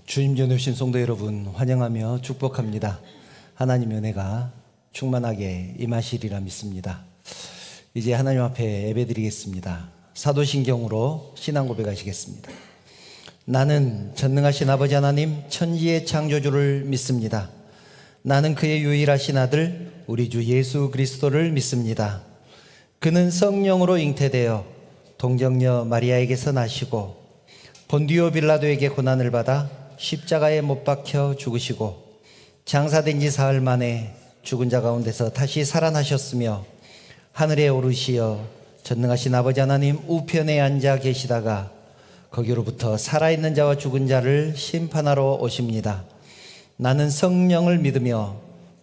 주님 전에 오신 성도 여러분 환영하며 축복합니다. 하나님의 은혜가 충만하게 임하시리라 믿습니다. 이제 하나님 앞에 예배드리겠습니다. 사도신경으로 신앙 고백하시겠습니다. 나는 전능하신 아버지 하나님 천지의 창조주를 믿습니다. 나는 그의 유일하신 아들 우리 주 예수 그리스도를 믿습니다. 그는 성령으로 잉태되어 동정녀 마리아에게서 나시고 본디오 빌라도에게 고난을 받아 십자가에 못 박혀 죽으시고 장사된 지 사흘 만에 죽은 자 가운데서 다시 살아나셨으며 하늘에 오르시어 전능하신 아버지 하나님 우편에 앉아 계시다가 거기로부터 살아있는 자와 죽은 자를 심판하러 오십니다. 나는 성령을 믿으며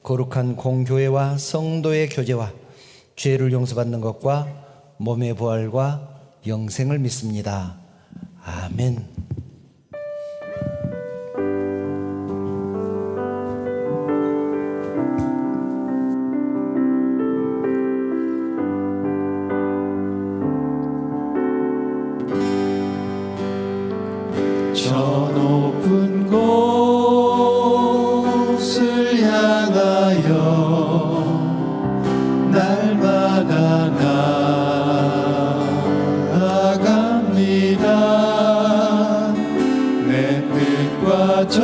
거룩한 공교회와 성도의 교제와 죄를 용서받는 것과 몸의 부활과 영생을 믿습니다. 아멘. 저 높은 곳을 향하여 날마다 나아갑니다. 내 뜻과 정성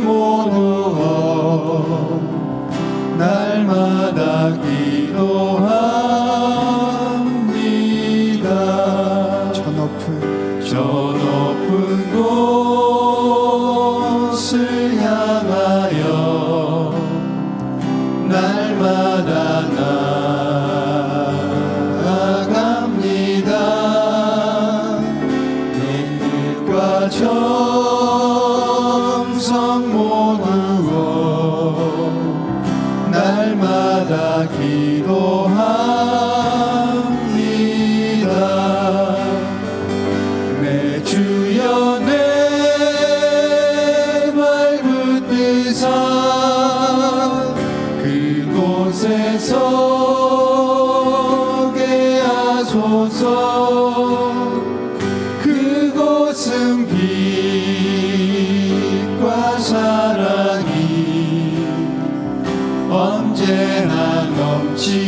모두 날마다 기도합니다. 저 높은 곳을 향하여 날마다 나아갑니다. 내 뜻과 정성 모두 날마다 기도합니다. 내 주여 내 발붙드사 그곳에 서게 하소서. 그곳은 빛과 사랑이 언제나 넘치옵니다.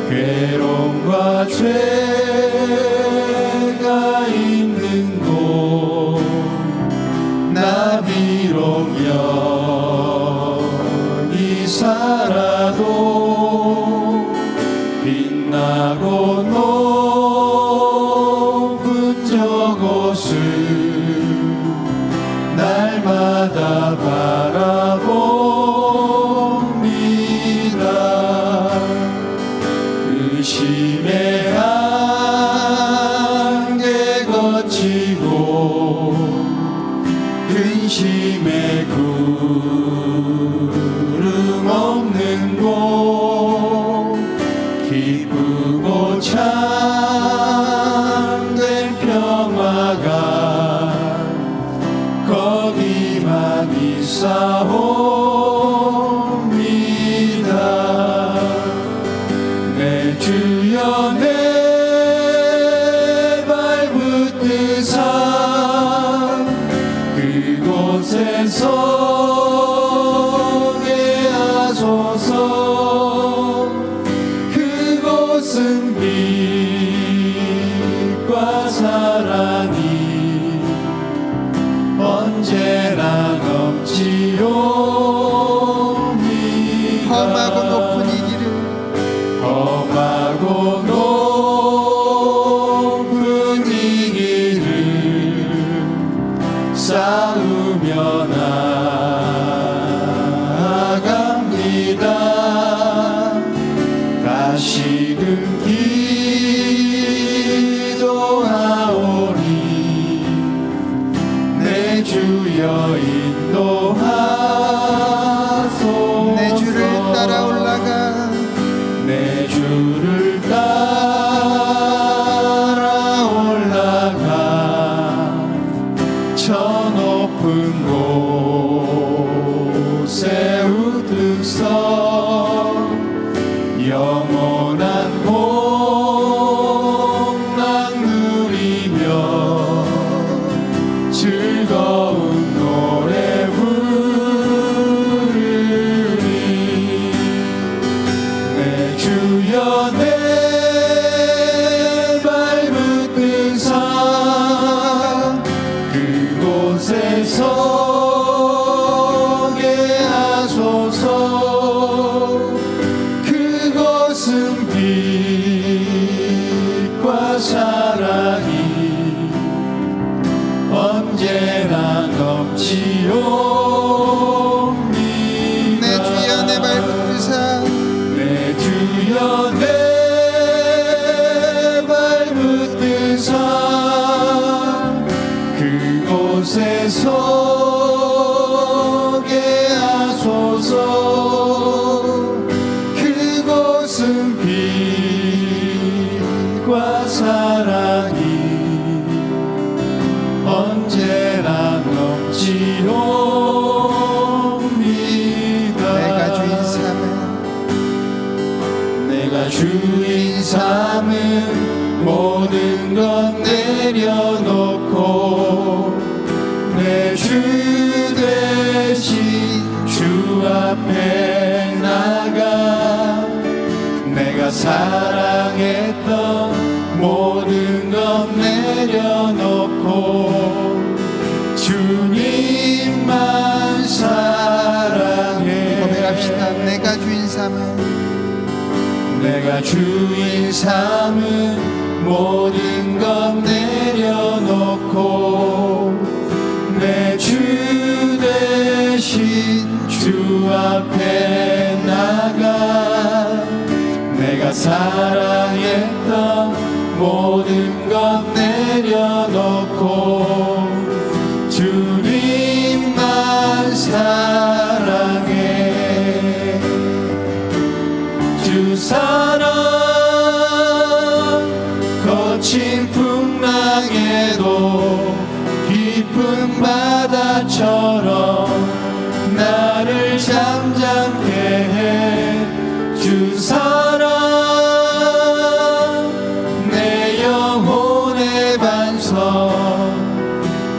괴로움과 죄가 있는 곳 나 비록 영이 살아도 빛나고 높은 저곳을 날마다 바라봅니다. 의심의 안개 거치고 근심의 구름 없는 곳 기쁘고 참된 평화가 거기만 있사옵니다. 내 주여 내 발붙드사 그곳에 서게 하소서. 그곳은 빛과 사랑이 언제나 넘치옵니다. 험하고 높은 이 길을 험하고 높은 이 길을 싸우며 나아갑니다. 다시금 기도하오니 내 주여 인도하소서. 내 주를 따라 올라가 내 주를 따라 올라가 저 높은 곳에 우뚝 서 영원한 내 주여 내 발붙은 산 그곳에 서게 하소서. 그곳은 빛과 사랑이 언제나 넘치옵니다. 내 주여 내 발붙은 산 내 주여 내 발붙은 산 그곳에 서게 하소서. 그곳은 빛과 사랑이 언제나 넘치옵니다. 내가 주인 삼은 내가 주인 삼은 모든 것 내려놓고 내 주 대신 주 앞에 나가 내가 사랑했던 모든 것 내려놓고 주님만 사랑해. 고백합시다. 내가 주인 삼은 내가 주인 삼은 모든 것 내려놓고 내 주 대신 주 앞에 나가 내가 사랑했던 모든 것 내려놓고 주님만 사랑해. 주 사랑 거친 풍랑에도 깊은 바다처럼 나를 잠잠케 해. 주 사랑 내 영혼의 반석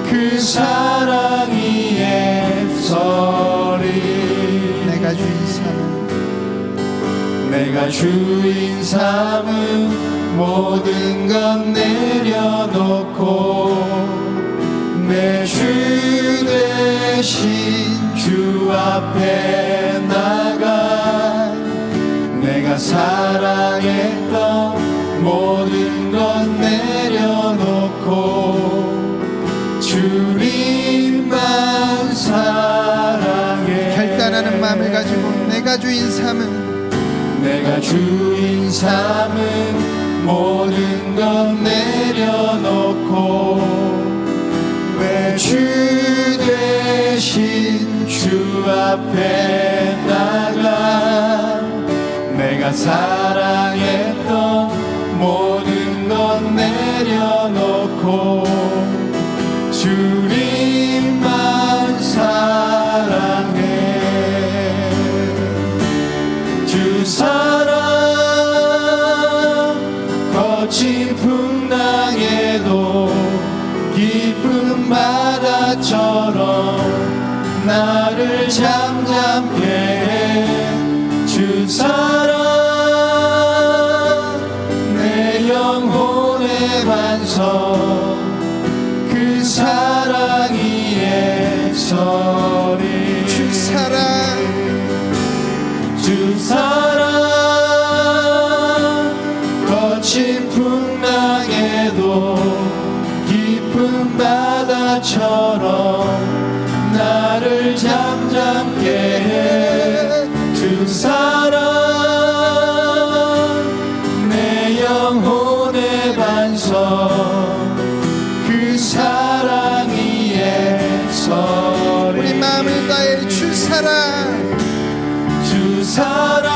그 사랑이 애서리. 내가 주인 삼은 내가 주인 삼은 모든 것 내려놓고 내 주 대신 주 앞에 나가 내가 사랑했던 모든 것 내려놓고 주님만 사랑해. 결단하는 마음을 가지고 내가 주인 삼은 내가 주인 삼은 모든 것 내려놓고 내 주 대신 주 앞에 나가 내가 사랑했던 모든 것 내려놓고 주님만 사랑해. 주 사랑 거친 풍랑에도 깊은 바다처럼 나를 잠잠케 해. 주 사랑 내 영혼의 반석 그 사랑이 애서리. 주 사랑 주 사랑 거친 풍랑에도 깊은 바다처럼 나를 잠잠케 해. 주 사랑 내 영혼의 반석 그 사랑이 애서리. 우리 마음을 다해 주 사랑 주 사랑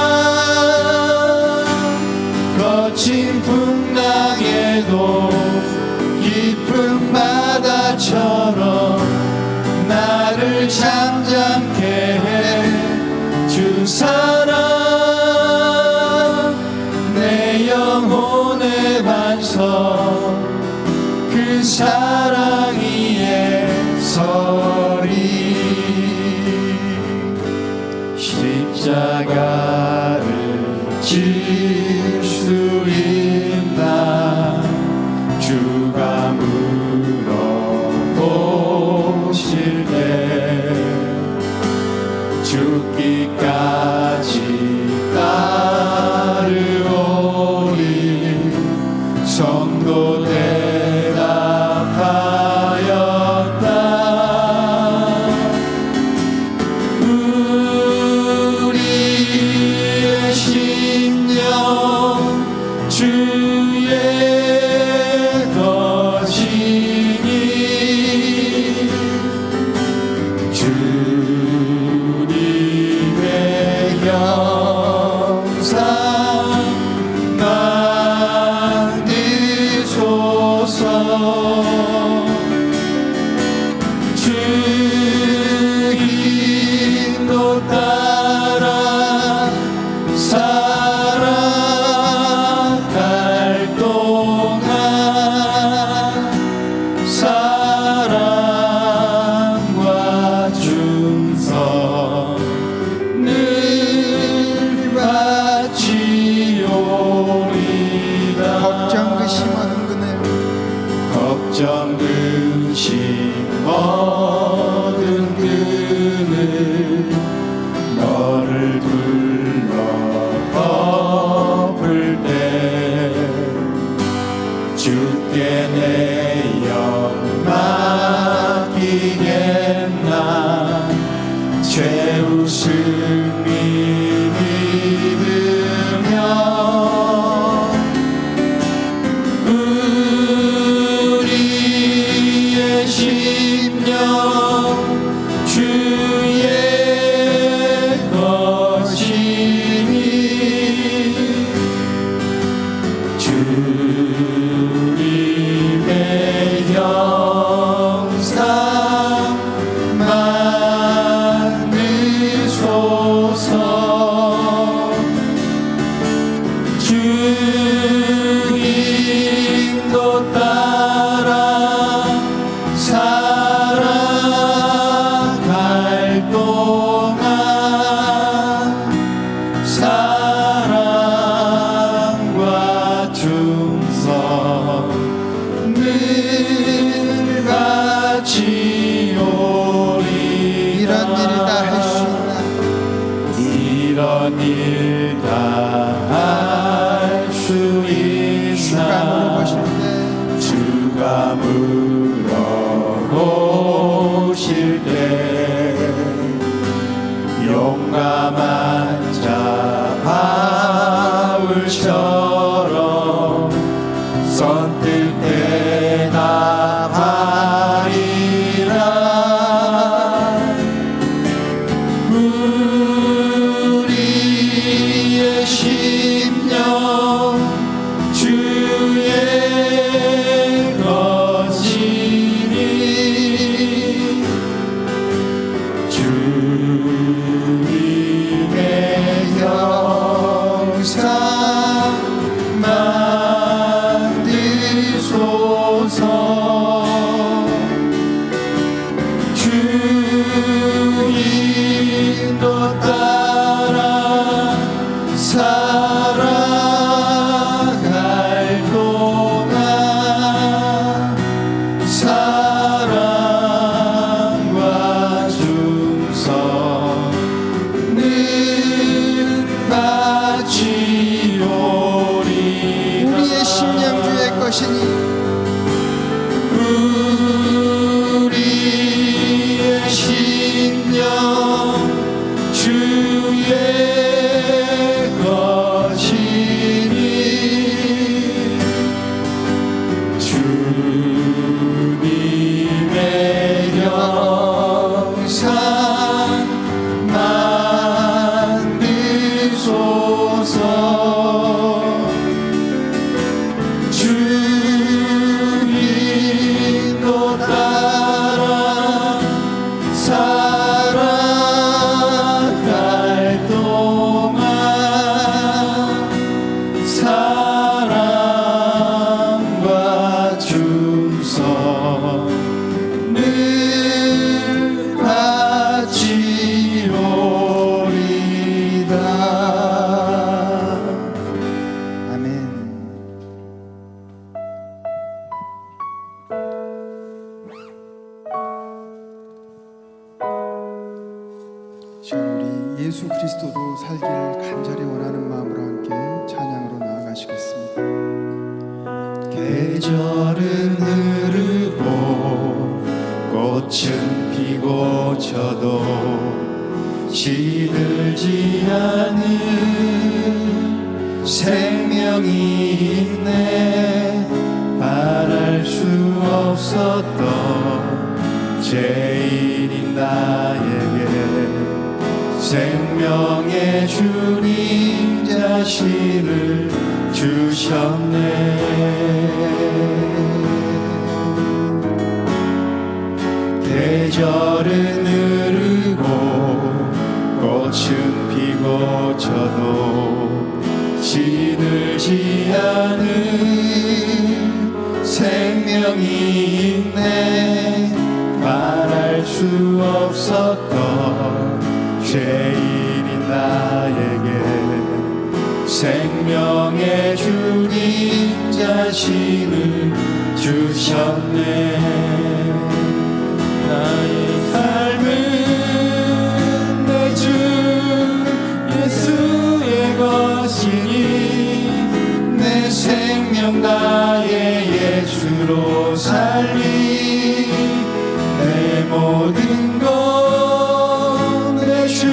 거친 풍랑에도 깊은 바다처럼 나를 잠잠케 해. 주 사랑 내 영혼의 반석 그 사랑이 애서리. 십자가를 지 수 있나 주가 물어보실 때 죽기까지 따르오리 성도 대답하였다. 우리의 심령 주의 것이니 주님의 형상 만드소서. 주 인도 따라 살아갈 동안 사랑과 충성 늘 바치오리다. 걱정 근심 어둠 그늘 걱정 근심 모든 그늘 너를 불러 덮을 때 주께 내 영 맡기겠나 최우승이 믿으며 우리의 심령 주의 것이니 주님의 형상 만드소서. 주 인도 따라 살아갈 동안 사랑과 충성 늘 바치오리다. 이런 일 다 할 수 이런 일 다 할 수 있나 주가 물어보실 때 주가 물어보실 때 용감한 자 바울처럼 선뜻 대답하리라. 우리의 심령 주의 것이니 주님의 형상 만드소서. 주 인도 따라 살아갈 동안 사랑과 충성 늘 바치오리다. 우리의 심령 주의 것이니 우리의 심령 주의 것이니 주님의 형상 만드소서. 주 인도 따라 살아갈 동안 사랑과 충성 늘 바치오리다. 꽃은 피고 져도 시들지 않은 생명이 있네. 바랄 수 없었던 죄인인 나에게 생명의 주님 자신을 주셨네. 계절은 흐르고 꽃은 피고 져도 시들지 않은 생명이 있네. 말할 수 없었던 죄인인 나에게 생명의 주님 자신을 주셨네. 나의 삶은 내 주 예수의 것이니 내 생명 나의 예수로 살리. 내 모든 것 내 주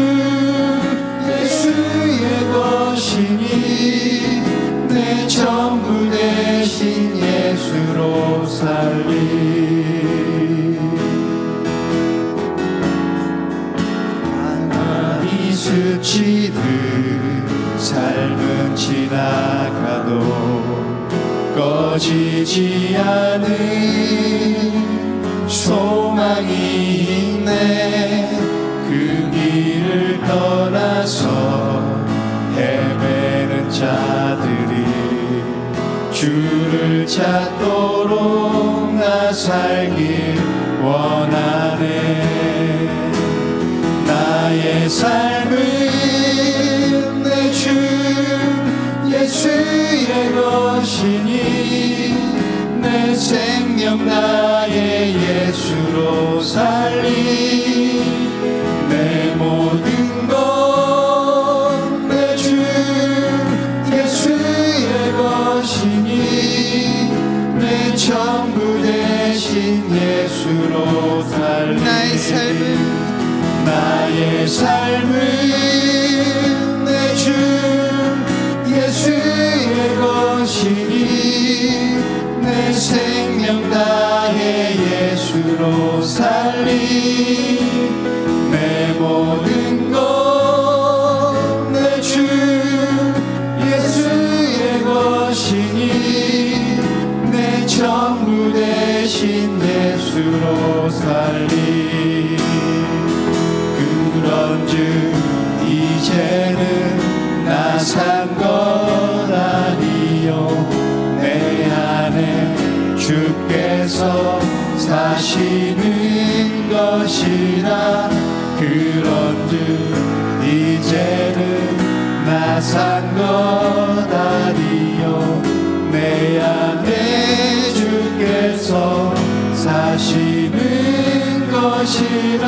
예수의 것이니 내 전부 되신 예수로 살리. 스치듯 삶은 지나가도 꺼지지 않은 소망이 있네. 그 길을 떠나서 헤매는 자들이 주를 찾도록 나 살길 원하네. 나의 삶은 내 주 예수의 것이니 내 생명 나의 예수로 살리. 내 모든 것 내 주 예수의 것이니 내 전부 되신 예수로 살리. 나의 삶은 내 주 예수의 것이니 내 생명 나의 예수로 살리. 내 모든 것 내 주 예수의 것이니 내 전부 되신 예수로 살리. 그런즉 이제는 나 산 것 아니요 내 안에 주께서 사시는 것이라. 그런즉 이제는 나 산 것 아니요 내 안에 주께서 사시는 것이라.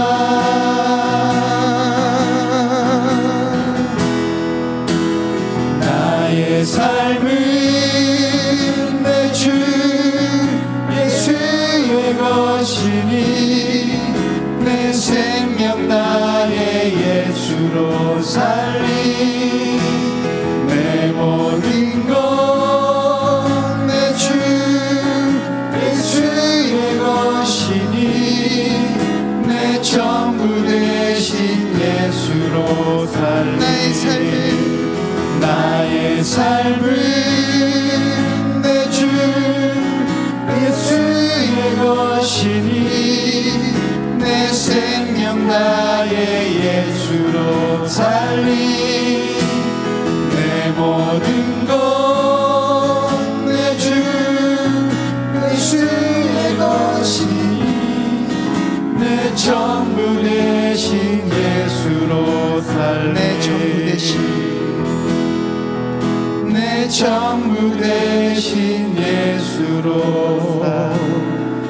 나의 삶은 내 주 예수의 것이니 내 생명 나의 예수로 살리. 내 모든 것 내 주 예수의 것이니 내 전부 되신 예수로 살리. 나의 삶은 내 주 예수의 것이니 내 생명 나의 예수로 살리. 내 모든 것 내 주 예수의 것이니 내 전부 되신 예수로 살리. 내 전부 되신 예수로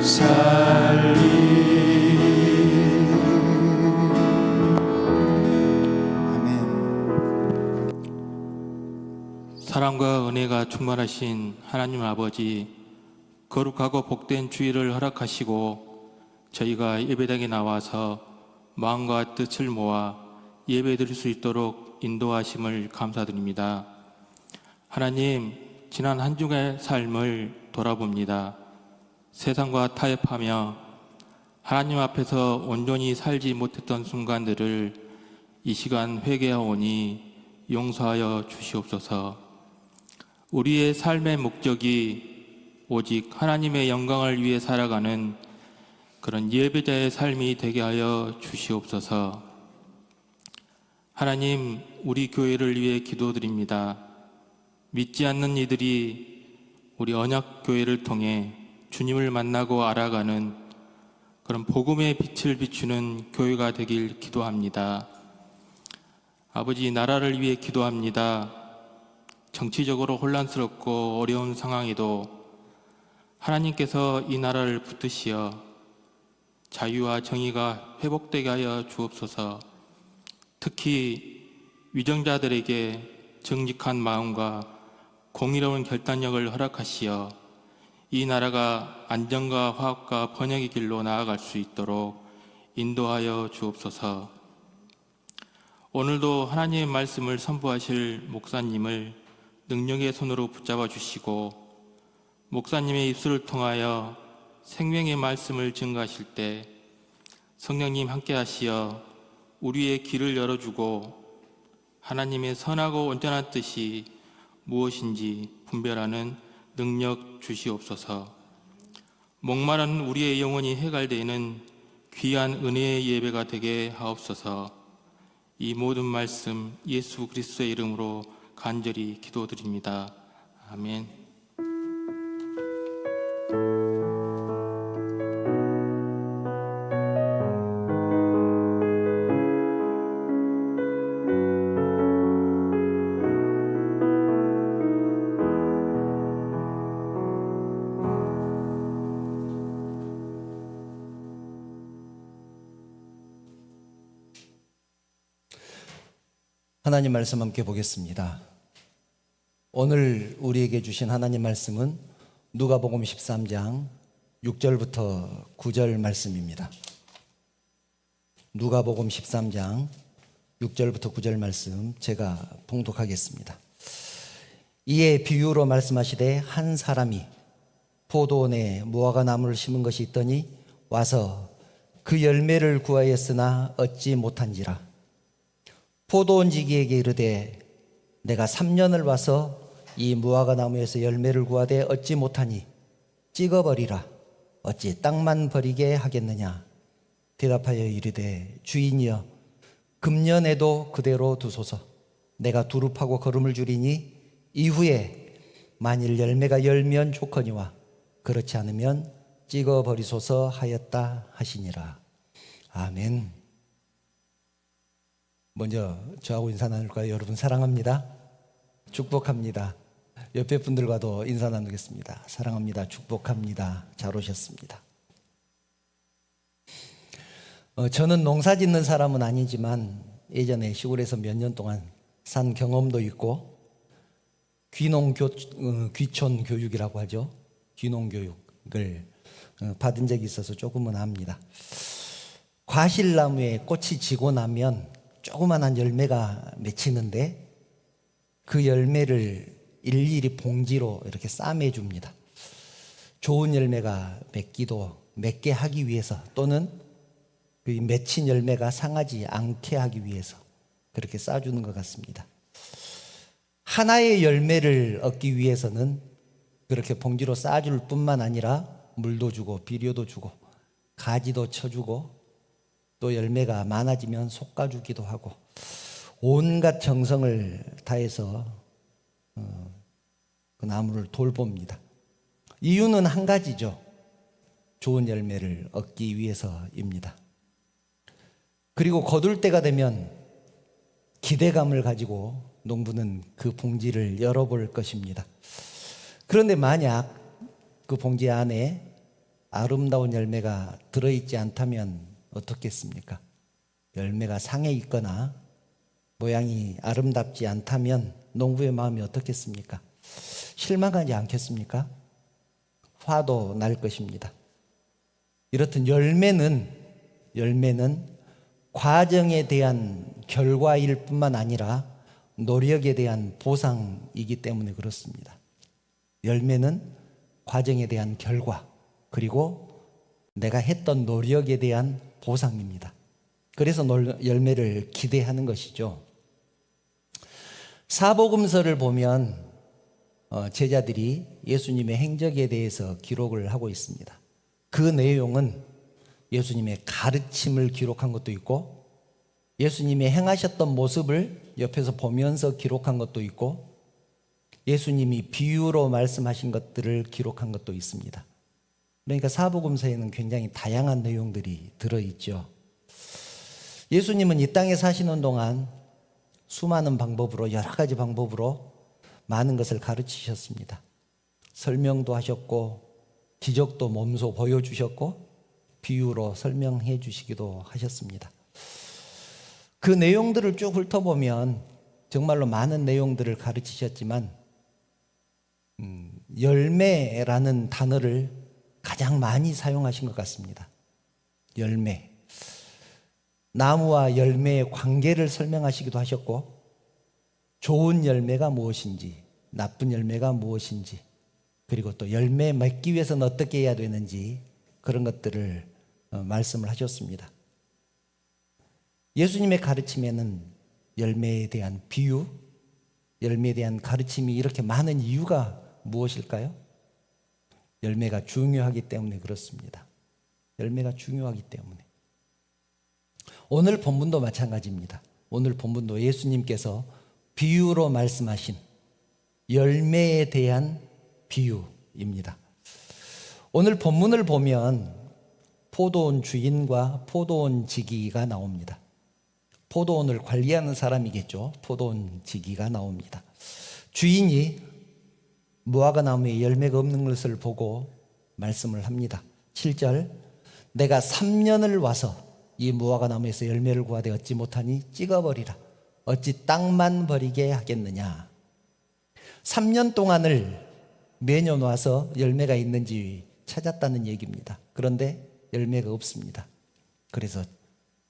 살리. 사랑과 은혜가 충만하신 하나님 아버지, 거룩하고 복된 주일을 허락하시고 저희가 예배당에 나와서 마음과 뜻을 모아 예배드릴 수 있도록 인도하심을 감사드립니다. 하나님, 지난 한 주의 삶을 돌아봅니다. 세상과 타협하며 하나님 앞에서 온전히 살지 못했던 순간들을 이 시간 회개하오니 용서하여 주시옵소서. 우리의 삶의 목적이 오직 하나님의 영광을 위해 살아가는 그런 예배자의 삶이 되게 하여 주시옵소서. 하나님, 우리 교회를 위해 기도드립니다. 믿지 않는 이들이 우리 언약교회를 통해 주님을 만나고 알아가는 그런 복음의 빛을 비추는 교회가 되길 기도합니다. 아버지, 나라를 위해 기도합니다. 정치적으로 혼란스럽고 어려운 상황에도 하나님께서 이 나라를 붙드시어 자유와 정의가 회복되게 하여 주옵소서. 특히 위정자들에게 정직한 마음과 공의로운 결단력을 허락하시어 이 나라가 안정과 화합과 번영의 길로 나아갈 수 있도록 인도하여 주옵소서. 오늘도 하나님의 말씀을 선포하실 목사님을 능력의 손으로 붙잡아 주시고 목사님의 입술을 통하여 생명의 말씀을 증거하실 때 성령님 함께 하시어 우리의 길을 열어주고 하나님의 선하고 온전한 뜻이 무엇인지 분별하는 능력 주시옵소서. 목마른 우리의 영혼이 해갈되는 귀한 은혜의 예배가 되게 하옵소서. 이 모든 말씀 예수 그리스도의 이름으로 간절히 기도드립니다. 아멘. 하나님 말씀 함께 보겠습니다. 오늘 우리에게 주신 하나님 말씀은 누가복음 13장 6절부터 9절 말씀입니다. 누가복음 13장 6절부터 9절 말씀 제가 봉독하겠습니다. 이에 비유로 말씀하시되 한 사람이 포도원에 무화과 나무를 심은 것이 있더니 와서 그 열매를 구하였으나 얻지 못한지라. 포도원지기에게 이르되 내가 3년을 와서 이 무화과 나무에서 열매를 구하되 얻지 못하니 찍어버리라. 어찌 땅만 버리게 하겠느냐. 대답하여 이르되 주인이여 금년에도 그대로 두소서. 내가 두릅하고 거름을 줄이니 이후에 만일 열매가 열면 좋거니와 그렇지 않으면 찍어버리소서 하였다 하시니라. 아멘. 먼저 저하고 인사 나눌까요? 여러분 사랑합니다. 축복합니다. 옆에 분들과도 인사 나누겠습니다. 사랑합니다. 축복합니다. 잘 오셨습니다. 저는 농사 짓는 사람은 아니지만 예전에 시골에서 몇 년 동안 산 경험도 있고 귀촌 교육이라고 하죠. 귀농 교육을 받은 적이 있어서 조금은 압니다. 과실나무에 꽃이 지고 나면 조그만한 열매가 맺히는데 그 열매를 일일이 봉지로 이렇게 싸매줍니다. 좋은 열매가 맺게 하기 위해서 또는 그 맺힌 열매가 상하지 않게 하기 위해서 그렇게 싸주는 것 같습니다. 하나의 열매를 얻기 위해서는 그렇게 봉지로 싸줄 뿐만 아니라 물도 주고 비료도 주고 가지도 쳐주고 또 열매가 많아지면 솎아주기도 하고 온갖 정성을 다해서 그 나무를 돌봅니다. 이유는 한 가지죠. 좋은 열매를 얻기 위해서입니다. 그리고 거둘 때가 되면 기대감을 가지고 농부는 그 봉지를 열어볼 것입니다. 그런데 만약 그 봉지 안에 아름다운 열매가 들어있지 않다면 어떻겠습니까? 열매가 상해 있거나 모양이 아름답지 않다면 농부의 마음이 어떻겠습니까? 실망하지 않겠습니까? 화도 날 것입니다. 이렇듯 열매는 과정에 대한 결과일 뿐만 아니라 노력에 대한 보상이기 때문에 그렇습니다. 열매는 과정에 대한 결과, 그리고 내가 했던 노력에 대한 보상입니다. 그래서 열매를 기대하는 것이죠. 사복음서를 보면 제자들이 예수님의 행적에 대해서 기록을 하고 있습니다. 그 내용은 예수님의 가르침을 기록한 것도 있고, 예수님이 행하셨던 모습을 옆에서 보면서 기록한 것도 있고, 예수님이 비유로 말씀하신 것들을 기록한 것도 있습니다. 그러니까 사복음서에는 굉장히 다양한 내용들이 들어있죠. 예수님은 이 땅에 사시는 동안 수많은 방법으로, 여러 가지 방법으로 많은 것을 가르치셨습니다. 설명도 하셨고, 기적도 몸소 보여주셨고, 비유로 설명해 주시기도 하셨습니다. 그 내용들을 쭉 훑어보면 정말로 많은 내용들을 가르치셨지만, 열매라는 단어를 가장 많이 사용하신 것 같습니다. 열매. 나무와 열매의 관계를 설명하시기도 하셨고, 좋은 열매가 무엇인지, 나쁜 열매가 무엇인지, 그리고 또 열매 맺기 위해서는 어떻게 해야 되는지, 그런 것들을 말씀을 하셨습니다. 예수님의 가르침에는 열매에 대한 비유, 열매에 대한 가르침이 이렇게 많은 이유가 무엇일까요? 열매가 중요하기 때문에 그렇습니다. 열매가 중요하기 때문에. 오늘 본문도 마찬가지입니다. 오늘 본문도 예수님께서 비유로 말씀하신 열매에 대한 비유입니다. 오늘 본문을 보면 포도원 주인과 포도원 지기가 나옵니다. 포도원을 관리하는 사람이겠죠. 포도원 지기가 나옵니다. 주인이 무화과 나무에 열매가 없는 것을 보고 말씀을 합니다. 7절, 내가 3년을 와서 이 무화과 나무에서 열매를 구하되 얻지 못하니 찍어버리라. 어찌 땅만 버리게 하겠느냐. 3년 동안을 매년 와서 열매가 있는지 찾았다는 얘기입니다. 그런데 열매가 없습니다. 그래서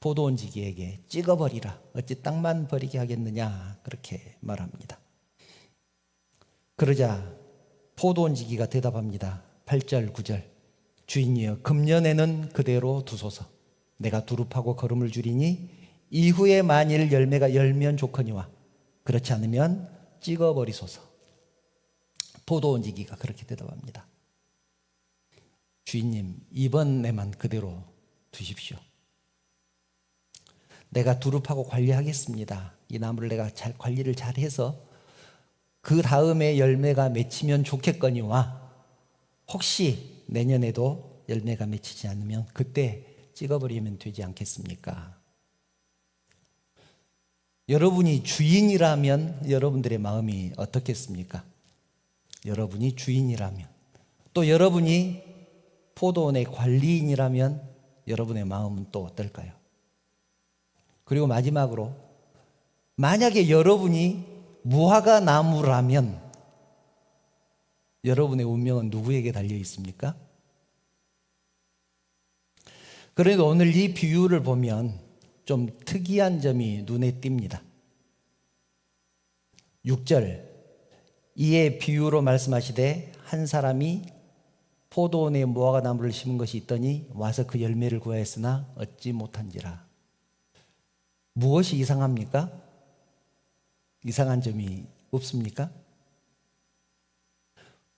포도원 지기에게 찍어버리라. 어찌 땅만 버리게 하겠느냐. 그렇게 말합니다. 그러자 포도원 지기가 대답합니다. 8절 9절, 주인이여 금년에는 그대로 두소서. 내가 두릅하고 거름을 줄이니 이후에 만일 열매가 열면 좋거니와 그렇지 않으면 찍어버리소서. 포도원 지기가 그렇게 대답합니다. 주인님, 이번에만 그대로 두십시오. 내가 두릅하고 관리하겠습니다. 이 나무를 내가 잘 관리를 잘해서 그 다음에 열매가 맺히면 좋겠거니와 혹시 내년에도 열매가 맺히지 않으면 그때 찍어버리면 되지 않겠습니까? 여러분이 주인이라면 여러분들의 마음이 어떻겠습니까? 여러분이 주인이라면, 또 여러분이 포도원의 관리인이라면 여러분의 마음은 또 어떨까요? 그리고 마지막으로, 만약에 여러분이 무화과 나무라면 여러분의 운명은 누구에게 달려 있습니까? 그래도 오늘 이 비유를 보면 좀 특이한 점이 눈에 띕니다. 6절, 이에 비유로 말씀하시되 한 사람이 포도원에 무화과 나무를 심은 것이 있더니 와서 그 열매를 구하였으나 얻지 못한지라. 무엇이 이상합니까? 이상한 점이 없습니까?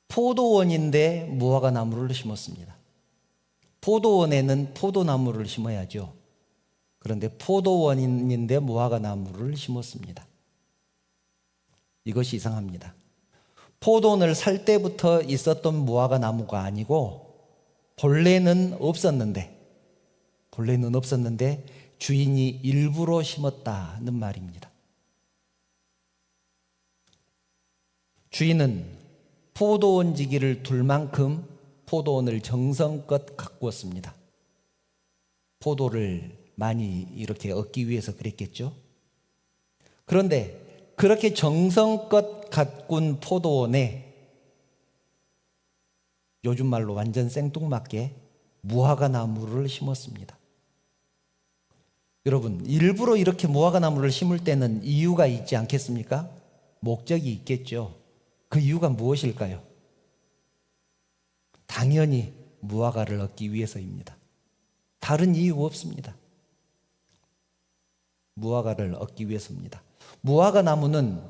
포도원인데 무화과 나무를 심었습니다. 포도원에는 포도나무를 심어야죠. 그런데 포도원인데 무화과 나무를 심었습니다. 이것이 이상합니다. 포도원을 살 때부터 있었던 무화과 나무가 아니고 본래는 없었는데 주인이 일부러 심었다는 말입니다. 주인은 포도원 지기를 둘 만큼 포도원을 정성껏 가꾸었습니다. 포도를 많이 이렇게 얻기 위해서 그랬겠죠. 그런데 그렇게 정성껏 가꾼 포도원에 요즘 말로 완전 생뚱맞게 무화과 나무를 심었습니다. 여러분, 일부러 이렇게 무화과 나무를 심을 때는 이유가 있지 않겠습니까? 목적이 있겠죠. 그 이유가 무엇일까요? 당연히 무화과를 얻기 위해서입니다. 다른 이유 없습니다. 무화과를 얻기 위해서입니다. 무화과 나무는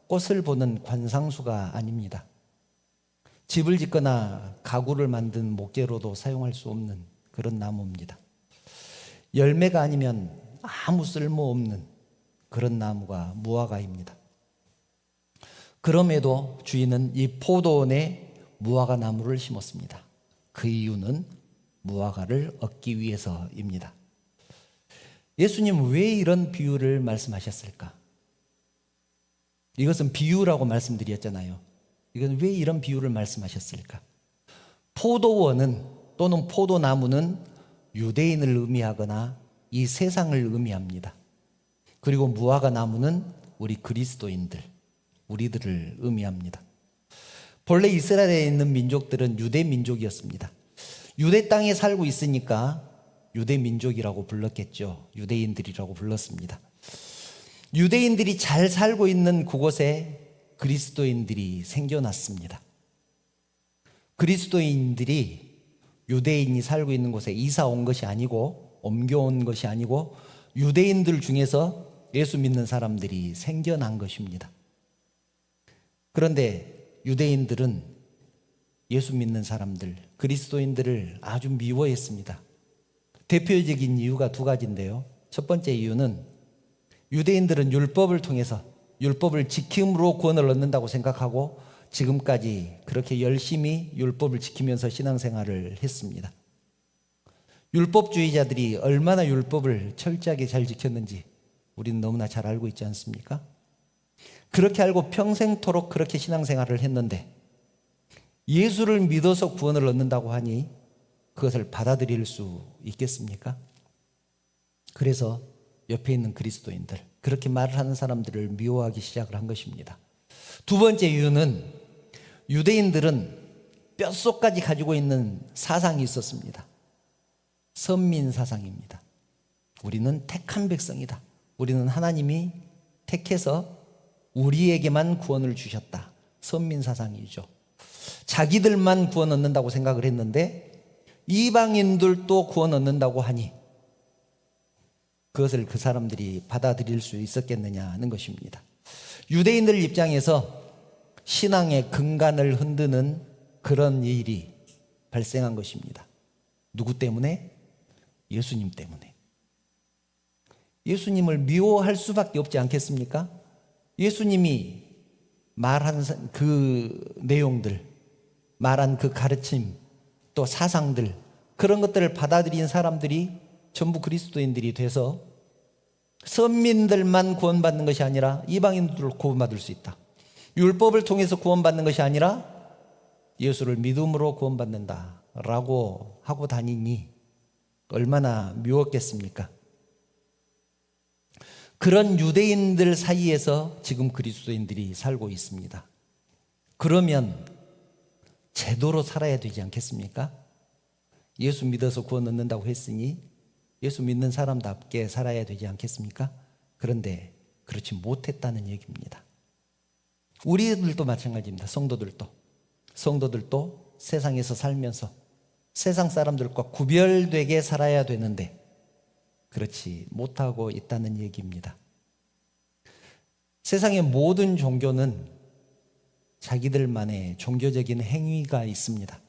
꽃을 보는 관상수가 아닙니다. 집을 짓거나 가구를 만든 목재로도 사용할 수 없는 그런 나무입니다. 열매가 아니면 아무 쓸모없는 그런 나무가 무화과입니다. 그럼에도 주인은 이 포도원에 무화과 나무를 심었습니다. 그 이유는 무화과를 얻기 위해서입니다. 예수님은 왜 이런 비유를 말씀하셨을까? 이것은 비유라고 말씀드렸잖아요. 이건 왜 이런 비유를 말씀하셨을까? 포도원은 또는 포도나무는 유대인을 의미하거나 이 세상을 의미합니다. 그리고 무화과 나무는 우리 그리스도인들, 우리들을 의미합니다. 본래 이스라엘에 있는 민족들은 유대 민족이었습니다. 유대 땅에 살고 있으니까 유대 민족이라고 불렀겠죠. 유대인들이라고 불렀습니다. 유대인들이 잘 살고 있는 그곳에 그리스도인들이 생겨났습니다. 그리스도인들이 유대인이 살고 있는 곳에 이사 온 것이 아니고, 옮겨온 것이 아니고, 유대인들 중에서 예수 믿는 사람들이 생겨난 것입니다. 그런데 유대인들은 예수 믿는 사람들, 그리스도인들을 아주 미워했습니다. 대표적인 이유가 두 가지인데요. 첫 번째 이유는 유대인들은 율법을 통해서, 율법을 지킴으로 구원을 얻는다고 생각하고 지금까지 그렇게 열심히 율법을 지키면서 신앙생활을 했습니다. 율법주의자들이 얼마나 율법을 철저하게 잘 지켰는지 우리는 너무나 잘 알고 있지 않습니까? 그렇게 알고 평생토록 그렇게 신앙생활을 했는데 예수를 믿어서 구원을 얻는다고 하니 그것을 받아들일 수 있겠습니까? 그래서 옆에 있는 그리스도인들, 그렇게 말을 하는 사람들을 미워하기 시작을 한 것입니다. 두 번째 이유는 유대인들은 뼛속까지 가지고 있는 사상이 있었습니다. 선민 사상입니다. 우리는 택한 백성이다. 우리는 하나님이 택해서 우리에게만 구원을 주셨다. 선민 사상이죠. 자기들만 구원 얻는다고 생각을 했는데 이방인들도 구원 얻는다고 하니 그것을 그 사람들이 받아들일 수 있었겠느냐는 것입니다. 유대인들 입장에서 신앙의 근간을 흔드는 그런 일이 발생한 것입니다. 누구 때문에? 예수님 때문에. 예수님을 미워할 수밖에 없지 않겠습니까? 예수님이 말한 그 내용들, 말한 그 가르침, 또 사상들, 그런 것들을 받아들인 사람들이 전부 그리스도인들이 돼서 선민들만 구원받는 것이 아니라 이방인들도 구원받을 수 있다. 율법을 통해서 구원받는 것이 아니라 예수를 믿음으로 구원받는다라고 하고 다니니 얼마나 미웠겠습니까? 그런 유대인들 사이에서 지금 그리스도인들이 살고 있습니다. 그러면 제대로 살아야 되지 않겠습니까? 예수 믿어서 구원 얻는다고 했으니 예수 믿는 사람답게 살아야 되지 않겠습니까? 그런데 그렇지 못했다는 얘기입니다. 우리들도 마찬가지입니다. 성도들도 세상에서 살면서 세상 사람들과 구별되게 살아야 되는데 그렇지 못하고 있다는 얘기입니다. 세상의 모든 종교는 자기들만의 종교적인 행위가 있습니다.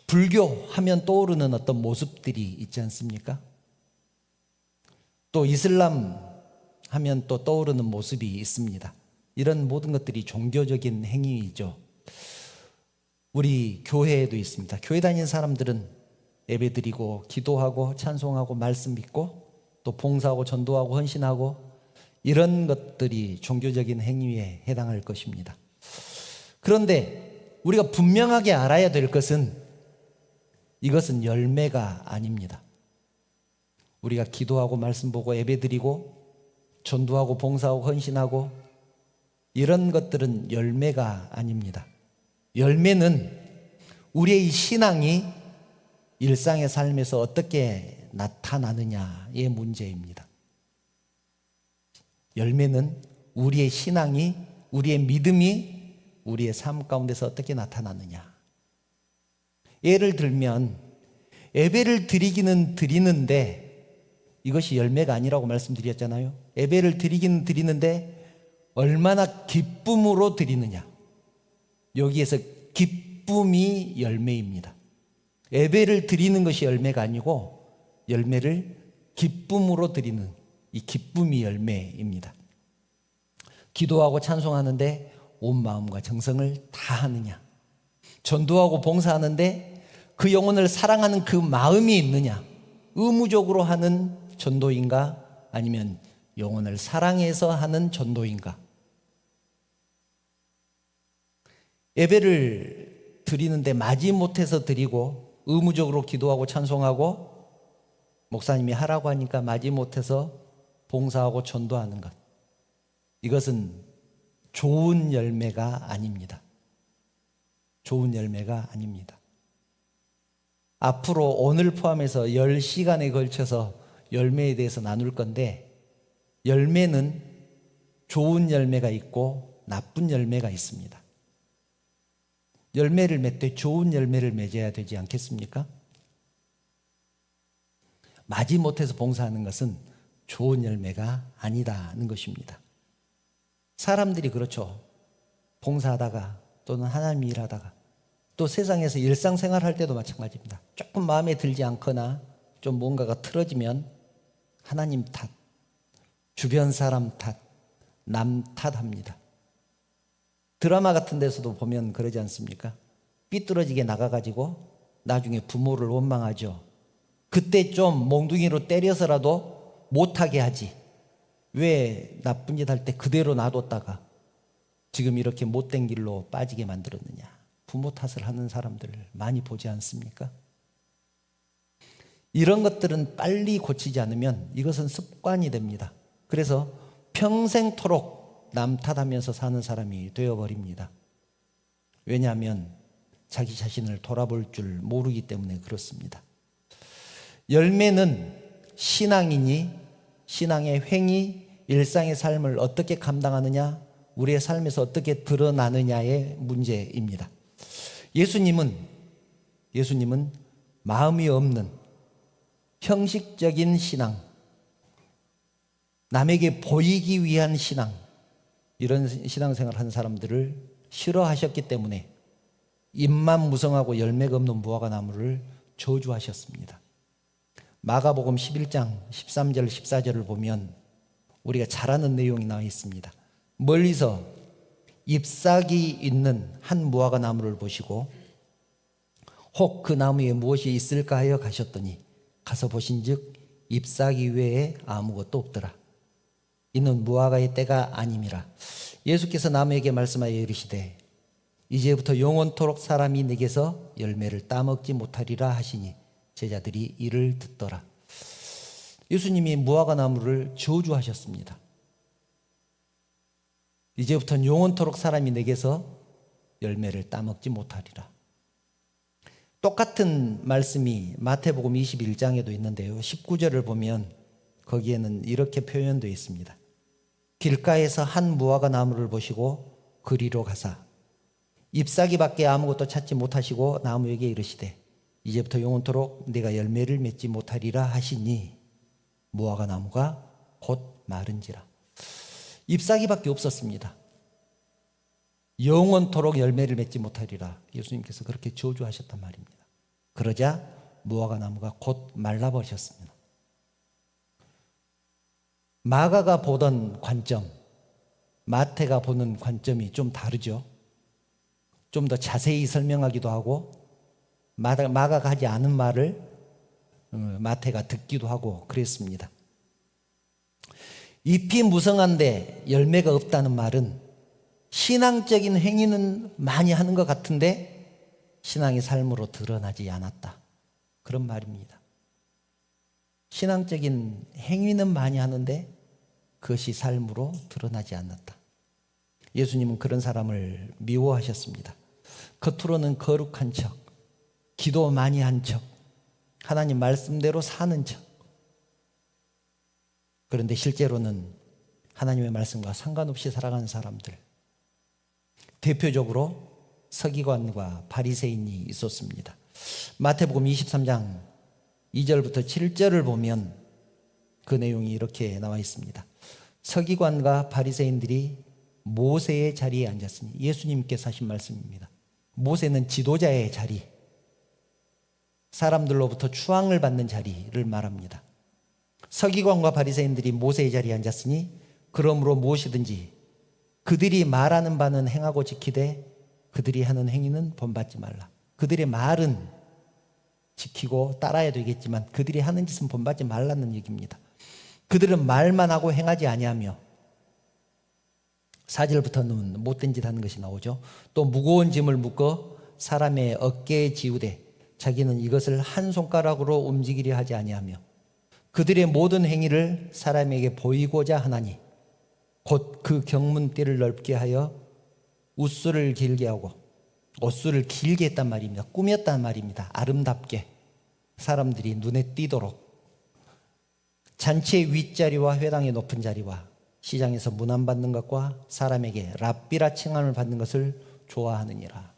불교 하면 떠오르는 어떤 모습들이 있지 않습니까? 또 이슬람 하면 또 떠오르는 모습이 있습니다. 이런 모든 것들이 종교적인 행위이죠. 우리 교회에도 있습니다. 교회 다니는 사람들은 예배드리고 기도하고 찬송하고 말씀 믿고 또 봉사하고 전도하고 헌신하고 이런 것들이 종교적인 행위에 해당할 것입니다. 그런데 우리가 분명하게 알아야 될 것은 이것은 열매가 아닙니다. 우리가 기도하고 말씀 보고 예배드리고 전도하고 봉사하고 헌신하고 이런 것들은 열매가 아닙니다. 열매는 우리의 신앙이 일상의 삶에서 어떻게 나타나느냐의 문제입니다. 열매는 우리의 신앙이, 우리의 믿음이 우리의 삶 가운데서 어떻게 나타나느냐. 예를 들면 예배를 드리기는 드리는데 이것이 열매가 아니라고 말씀드렸잖아요. 예배를 드리기는 드리는데 얼마나 기쁨으로 드리느냐. 여기에서 기쁨이 열매입니다. 예배를 드리는 것이 열매가 아니고 열매를 기쁨으로 드리는 이 기쁨이 열매입니다. 기도하고 찬송하는데 온 마음과 정성을 다하느냐. 전도하고 봉사하는데 그 영혼을 사랑하는 그 마음이 있느냐. 의무적으로 하는 전도인가 아니면 영혼을 사랑해서 하는 전도인가. 예배를 드리는데 마지못해서 드리고 의무적으로 기도하고 찬송하고 목사님이 하라고 하니까 마지못해서 봉사하고 전도하는 것. 이것은 좋은 열매가 아닙니다. 좋은 열매가 아닙니다. 앞으로 오늘 포함해서 10시간에 걸쳐서 열매에 대해서 나눌 건데 열매는 좋은 열매가 있고 나쁜 열매가 있습니다. 열매를 맺되 좋은 열매를 맺어야 되지 않겠습니까? 마지못해서 봉사하는 것은 좋은 열매가 아니다는 것입니다. 사람들이 그렇죠. 봉사하다가 또는 하나님 일하다가 또 세상에서 일상생활 할 때도 마찬가지입니다. 조금 마음에 들지 않거나 좀 뭔가가 틀어지면 하나님 탓, 주변 사람 탓, 남 탓합니다. 드라마 같은 데서도 보면 그러지 않습니까? 삐뚤어지게 나가가지고 나중에 부모를 원망하죠. 그때 좀 몽둥이로 때려서라도 못하게 하지. 왜 나쁜 짓 할 때 그대로 놔뒀다가 지금 이렇게 못된 길로 빠지게 만들었느냐. 부모 탓을 하는 사람들을 많이 보지 않습니까? 이런 것들은 빨리 고치지 않으면 이것은 습관이 됩니다. 그래서 평생토록 남 탓하면서 사는 사람이 되어버립니다. 왜냐하면 자기 자신을 돌아볼 줄 모르기 때문에 그렇습니다. 열매는 신앙이니 신앙의 행위, 일상의 삶을 어떻게 감당하느냐, 우리의 삶에서 어떻게 드러나느냐의 문제입니다. 예수님은 마음이 없는 형식적인 신앙, 남에게 보이기 위한 신앙, 이런 신앙생활 하는 사람들을 싫어하셨기 때문에 잎만 무성하고 열매가 없는 무화과나무를 저주하셨습니다. 마가복음 11장 13절 14절을 보면 우리가 잘 아는 내용이 나와 있습니다. 멀리서 잎사귀 있는 한 무화과나무를 보시고 혹 그 나무에 무엇이 있을까 하여 가셨더니 가서 보신즉 잎사귀 외에 아무것도 없더라. 이는 무화과의 때가 아님이라. 예수께서 나무에게 말씀하여 이르시되 이제부터 영원토록 사람이 내게서 열매를 따먹지 못하리라 하시니 제자들이 이를 듣더라. 예수님이 무화과나무를 저주하셨습니다. 이제부터는 영원토록 사람이 내게서 열매를 따먹지 못하리라. 똑같은 말씀이 마태복음 21장에도 있는데요. 19절을 보면 거기에는 이렇게 표현되어 있습니다. 길가에서 한 무화과나무를 보시고 그리로 가사 잎사귀밖에 아무것도 찾지 못하시고 나무에게 이르시되 이제부터 영원토록 내가 열매를 맺지 못하리라 하시니 무화과나무가 곧 마른지라. 잎사귀밖에 없었습니다. 영원토록 열매를 맺지 못하리라. 예수님께서 그렇게 저주하셨단 말입니다. 그러자 무화과나무가 곧 말라버렸습니다. 마가가 보던 관점, 마태가 보는 관점이 좀 다르죠. 좀 더 자세히 설명하기도 하고 마가가 하지 않은 말을 마태가 듣기도 하고 그랬습니다. 잎이 무성한데 열매가 없다는 말은 신앙적인 행위는 많이 하는 것 같은데 신앙의 삶으로 드러나지 않았다. 그런 말입니다. 신앙적인 행위는 많이 하는데 그것이 삶으로 드러나지 않았다. 예수님은 그런 사람을 미워하셨습니다. 겉으로는 거룩한 척, 기도 많이 한 척, 하나님 말씀대로 사는 척. 그런데 실제로는 하나님의 말씀과 상관없이 살아가는 사람들, 대표적으로 서기관과 바리새인이 있었습니다. 마태복음 23장 2절부터 7절을 보면 그 내용이 이렇게 나와 있습니다. 서기관과 바리새인들이 모세의 자리에 앉았으니, 예수님께서 하신 말씀입니다. 모세는 지도자의 자리, 사람들로부터 추앙을 받는 자리를 말합니다. 서기관과 바리새인들이 모세의 자리에 앉았으니 그러므로 무엇이든지 그들이 말하는 바는 행하고 지키되 그들이 하는 행위는 본받지 말라. 그들의 말은 지키고 따라야 되겠지만 그들이 하는 짓은 본받지 말라는 얘기입니다. 그들은 말만 하고 행하지 아니하며, 4절부터는 못된 짓 하는 것이 나오죠. 또 무거운 짐을 묶어 사람의 어깨에 지우되 자기는 이것을 한 손가락으로 움직이려 하지 아니하며, 그들의 모든 행위를 사람에게 보이고자 하나니 곧 그 경문띠를 넓게 하여 웃술을 길게 하고, 옷술을 길게 했단 말입니다. 꾸몄단 말입니다. 아름답게 사람들이 눈에 띄도록. 잔치의 윗자리와 회당의 높은 자리와 시장에서 문안받는 것과 사람에게 랍비라 칭함을 받는 것을 좋아하느니라.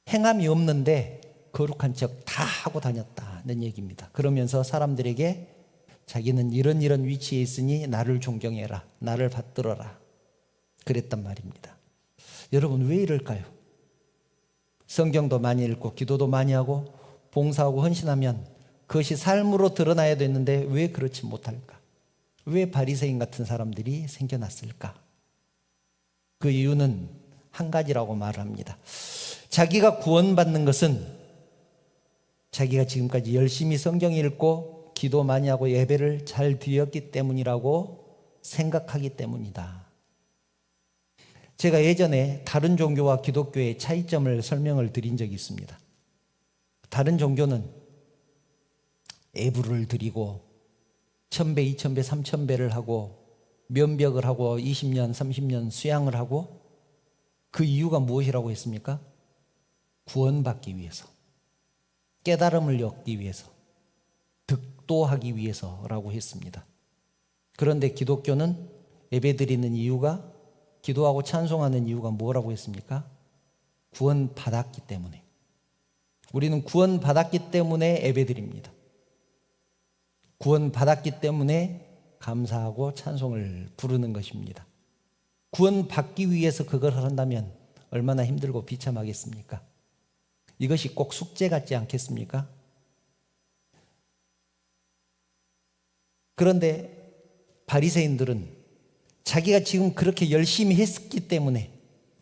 행함이 없는데 거룩한 척 다 하고 다녔다는 얘기입니다. 그러면서 사람들에게 자기는 이런 위치에 있으니 나를 존경해라, 나를 받들어라, 그랬단 말입니다. 여러분, 왜 이럴까요? 성경도 많이 읽고 기도도 많이 하고 봉사하고 헌신하면 그것이 삶으로 드러나야 되는데 왜 그렇지 못할까? 왜 바리새인 같은 사람들이 생겨났을까? 그 이유는 한 가지라고 말합니다. 자기가 구원받는 것은 자기가 지금까지 열심히 성경 읽고 기도 많이 하고 예배를 잘 드렸기 때문이라고 생각하기 때문이다. 제가 예전에 다른 종교와 기독교의 차이점을 설명을 드린 적이 있습니다. 다른 종교는 애부를 드리고 1000배, 2000배, 3000배를 하고 면벽을 하고 20년, 30년 수양을 하고, 그 이유가 무엇이라고 했습니까? 구원받기 위해서, 깨달음을 얻기 위해서, 득도하기 위해서라고 했습니다. 그런데 기독교는 예배드리는 이유가, 기도하고 찬송하는 이유가 뭐라고 했습니까? 구원받았기 때문에. 우리는 구원받았기 때문에 예배드립니다. 구원받았기 때문에 감사하고 찬송을 부르는 것입니다. 구원받기 위해서 그걸 한다면 얼마나 힘들고 비참하겠습니까? 이것이 꼭 숙제 같지 않겠습니까? 그런데 바리새인들은 자기가 지금 그렇게 열심히 했기 때문에,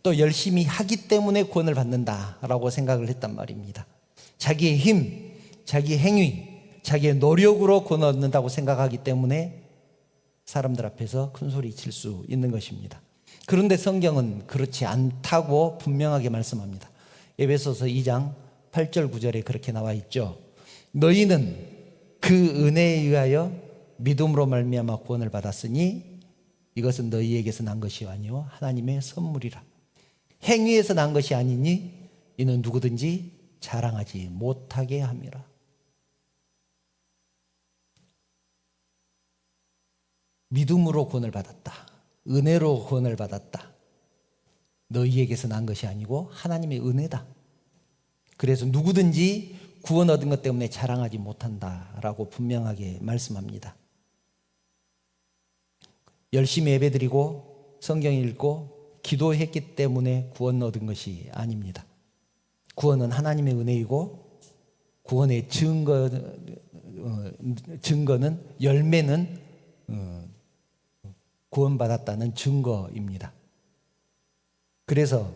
또 열심히 하기 때문에 구원을 받는다라고 생각을 했단 말입니다. 자기의 힘, 자기의 행위, 자기의 노력으로 구원 얻는다고 생각하기 때문에 사람들 앞에서 큰 소리 칠 수 있는 것입니다. 그런데 성경은 그렇지 않다고 분명하게 말씀합니다. 에베소서 2장 8절 9절에 그렇게 나와 있죠. 너희는 그 은혜에 의하여 믿음으로 말미암아 구원을 받았으니 이것은 너희에게서 난 것이 아니요 하나님의 선물이라. 행위에서 난 것이 아니니 이는 누구든지 자랑하지 못하게 함이라. 믿음으로 구원을 받았다, 은혜로 구원을 받았다. 너희에게서 난 것이 아니고 하나님의 은혜다. 그래서 누구든지 구원 얻은 것 때문에 자랑하지 못한다라고 분명하게 말씀합니다. 열심히 예배드리고 성경 읽고 기도했기 때문에 구원 얻은 것이 아닙니다. 구원은 하나님의 은혜이고, 구원의 증거는, 열매는 구원받았다는 증거입니다. 그래서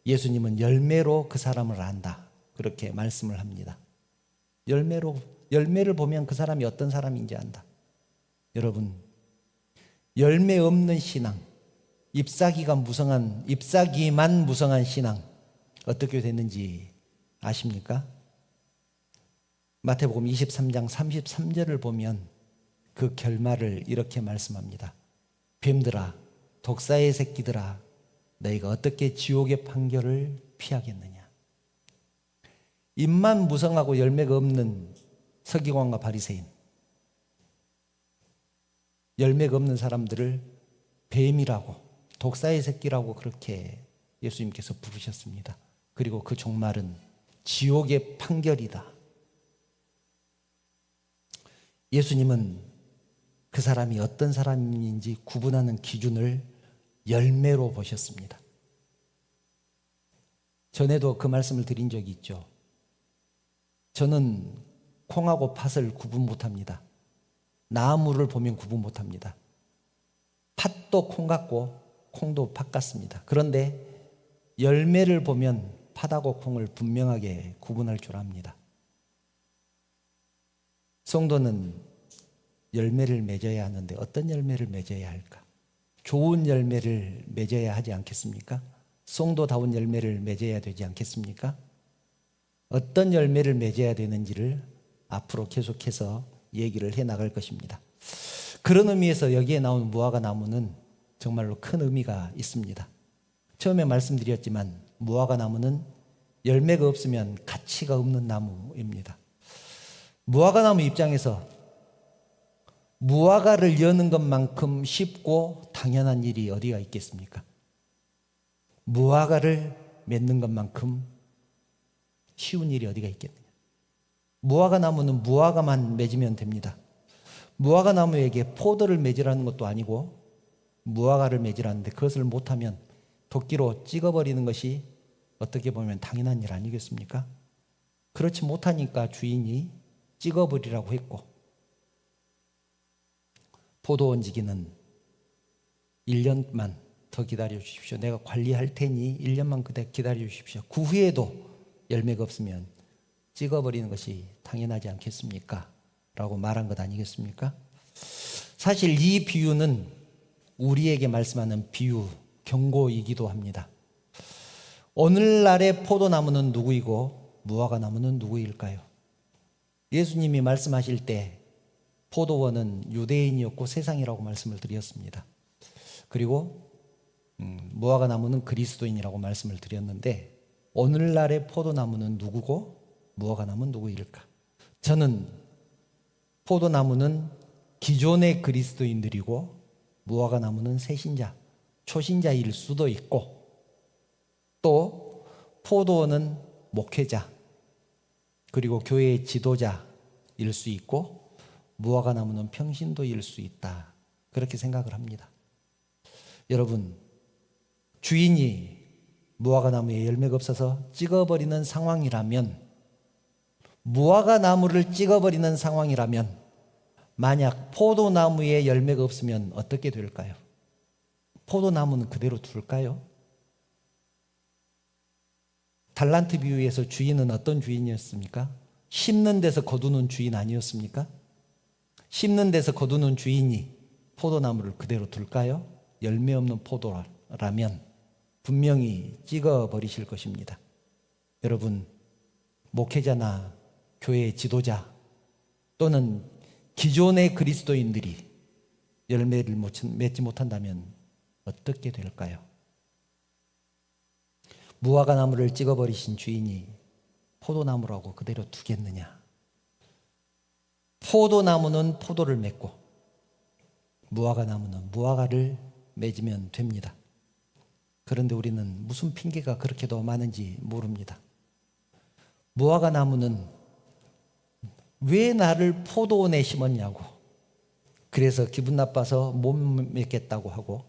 예수님은 열매로 그 사람을 안다, 그렇게 말씀을 합니다. 열매를 보면 그 사람이 어떤 사람인지 안다. 여러분, 열매 없는 신앙, 잎사귀만 무성한 신앙 어떻게 됐는지 아십니까? 마태복음 23장 33절을 보면 그 결말을 이렇게 말씀합니다. 뱀들아, 독사의 새끼들아, 너희가 어떻게 지옥의 판결을 피하겠느냐. 입만 무성하고 열매가 없는 서기관과 바리새인, 열매가 없는 사람들을 뱀이라고, 독사의 새끼라고 그렇게 예수님께서 부르셨습니다. 그리고 그 종말은 지옥의 판결이다. 예수님은 그 사람이 어떤 사람인지 구분하는 기준을 열매로 보셨습니다. 전에도 그 말씀을 드린 적이 있죠. 저는 콩하고 팥을 구분 못합니다. 나무를 보면 구분 못합니다. 팥도 콩 같고 콩도 팥 같습니다. 그런데 열매를 보면 팥하고 콩을 분명하게 구분할 줄 압니다. 성도는 열매를 맺어야 하는데 어떤 열매를 맺어야 할까? 좋은 열매를 맺어야 하지 않겠습니까? 성도다운 열매를 맺어야 되지 않겠습니까? 어떤 열매를 맺어야 되는지를 앞으로 계속해서 얘기를 해 나갈 것입니다. 그런 의미에서 여기에 나온 무화과 나무는 정말로 큰 의미가 있습니다. 처음에 말씀드렸지만 무화과 나무는 열매가 없으면 가치가 없는 나무입니다. 무화과 나무 입장에서 무화과를 여는 것만큼 쉽고 당연한 일이 어디가 있겠습니까? 무화과를 맺는 것만큼 쉬운 일이 어디가 있겠느냐? 무화과 나무는 무화과만 맺으면 됩니다. 무화과 나무에게 포도를 맺으라는 것도 아니고 무화과를 맺으라는데 그것을 못하면 도끼로 찍어버리는 것이 어떻게 보면 당연한 일 아니겠습니까? 그렇지 못하니까 주인이 찍어버리라고 했고, 포도원 지기는 1년만 더 기다려 주십시오. 내가 관리할 테니 1년만 그대 기다려 주십시오. 그 후에도 열매가 없으면 찍어버리는 것이 당연하지 않겠습니까? 라고 말한 것 아니겠습니까? 사실 이 비유는 우리에게 말씀하는 비유, 경고이기도 합니다. 오늘날의 포도나무는 누구이고 무화과 나무는 누구일까요? 예수님이 말씀하실 때 포도원은 유대인이었고 세상이라고 말씀을 드렸습니다. 그리고 무화과 나무는 그리스도인이라고 말씀을 드렸는데 오늘날의 포도나무는 누구고 무화과 나무는 누구일까? 저는 포도나무는 기존의 그리스도인들이고 무화과 나무는 새신자, 초신자일 수도 있고, 또 포도원은 목회자 그리고 교회의 지도자일 수 있고 무화과 나무는 평신도일 수 있다, 그렇게 생각을 합니다. 여러분, 주인이 무화과 나무에 열매가 없어서 찍어버리는 상황이라면, 무화과 나무를 찍어버리는 상황이라면 만약 포도나무에 열매가 없으면 어떻게 될까요? 포도나무는 그대로 둘까요? 달란트 비유에서 주인은 어떤 주인이었습니까? 심는 데서 거두는 주인 아니었습니까? 심는 데서 거두는 주인이 포도나무를 그대로 둘까요? 열매 없는 포도라면 분명히 찍어버리실 것입니다. 여러분, 목회자나 교회 지도자 또는 기존의 그리스도인들이 열매를 맺지 못한다면 어떻게 될까요? 무화과 나무를 찍어버리신 주인이 포도나무라고 그대로 두겠느냐? 포도나무는 포도를 맺고 무화과 나무는 무화과를 맺으면 됩니다. 그런데 우리는 무슨 핑계가 그렇게도 많은지 모릅니다. 무화과 나무는 왜 나를 포도원에 심었냐고, 그래서 기분 나빠서 못 맺겠다고 하고,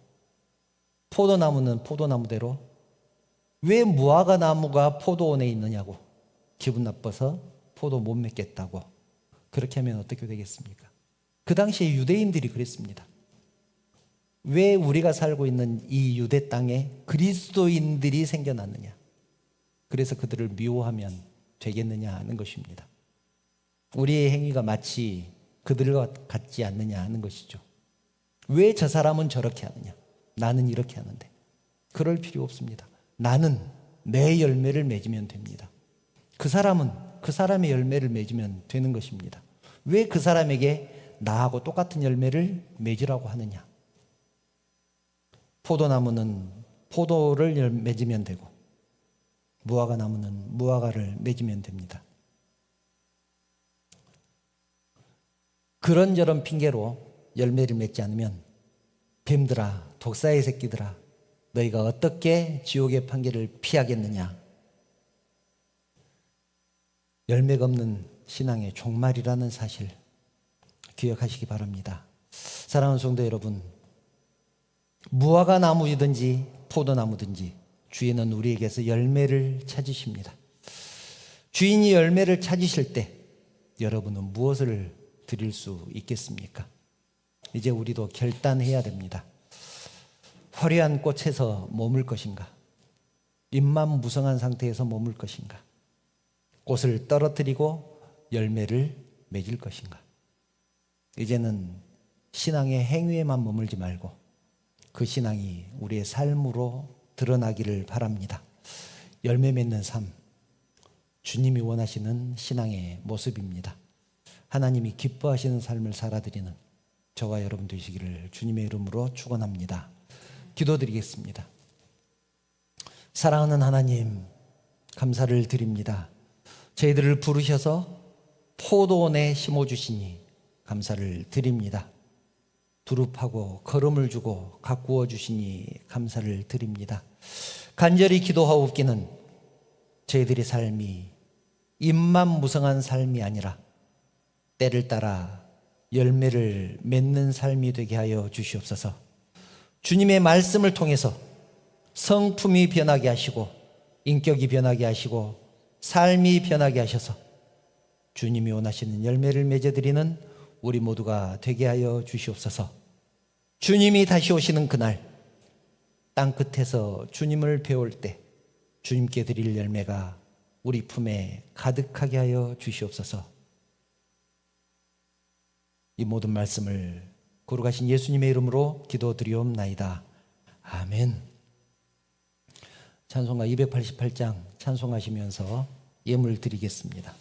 포도나무는 포도나무대로 왜 무화과 나무가 포도원에 있느냐고 기분 나빠서 포도 못 맺겠다고, 그렇게 하면 어떻게 되겠습니까? 그 당시에 유대인들이 그랬습니다. 왜 우리가 살고 있는 이 유대 땅에 그리스도인들이 생겨났느냐, 그래서 그들을 미워하면 되겠느냐 하는 것입니다. 우리의 행위가 마치 그들과 같지 않느냐 하는 것이죠. 왜 저 사람은 저렇게 하느냐, 나는 이렇게 하는데. 그럴 필요 없습니다. 나는 내 열매를 맺으면 됩니다. 그 사람은 그 사람의 열매를 맺으면 되는 것입니다. 왜 그 사람에게 나하고 똑같은 열매를 맺으라고 하느냐? 포도나무는 포도를 맺으면 되고 무화과 나무는 무화과를 맺으면 됩니다. 그런저런 핑계로 열매를 맺지 않으면 뱀들아, 독사의 새끼들아, 너희가 어떻게 지옥의 판결을 피하겠느냐. 열매가 없는 신앙의 종말이라는 사실 기억하시기 바랍니다. 사랑하는 성도 여러분, 무화과 나무이든지 포도나무든지 주인은 우리에게서 열매를 찾으십니다. 주인이 열매를 찾으실 때 여러분은 무엇을 드릴 수 있겠습니까? 이제 우리도 결단해야 됩니다. 화려한 꽃에서 머물 것인가? 잎만 무성한 상태에서 머물 것인가? 꽃을 떨어뜨리고 열매를 맺을 것인가? 이제는 신앙의 행위에만 머물지 말고 그 신앙이 우리의 삶으로 드러나기를 바랍니다. 열매 맺는 삶, 주님이 원하시는 신앙의 모습입니다. 하나님이 기뻐하시는 삶을 살아드리는 저와 여러분 되시기를 주님의 이름으로 축원합니다. 기도드리겠습니다. 사랑하는 하나님, 감사를 드립니다. 저희들을 부르셔서 포도원에 심어주시니 감사를 드립니다. 두릅하고 걸음을 주고 가꾸어 주시니 감사를 드립니다. 간절히 기도하옵기는 저희들의 삶이 잎만 무성한 삶이 아니라 때를 따라 열매를 맺는 삶이 되게 하여 주시옵소서. 주님의 말씀을 통해서 성품이 변하게 하시고 인격이 변하게 하시고 삶이 변하게 하셔서 주님이 원하시는 열매를 맺어드리는 우리 모두가 되게 하여 주시옵소서. 주님이 다시 오시는 그날 땅끝에서 주님을 배울 때 주님께 드릴 열매가 우리 품에 가득하게 하여 주시옵소서. 이 모든 말씀을 거룩하신 예수님의 이름으로 기도드리옵나이다. 아멘. 찬송가 288장 찬송하시면서 예물 드리겠습니다.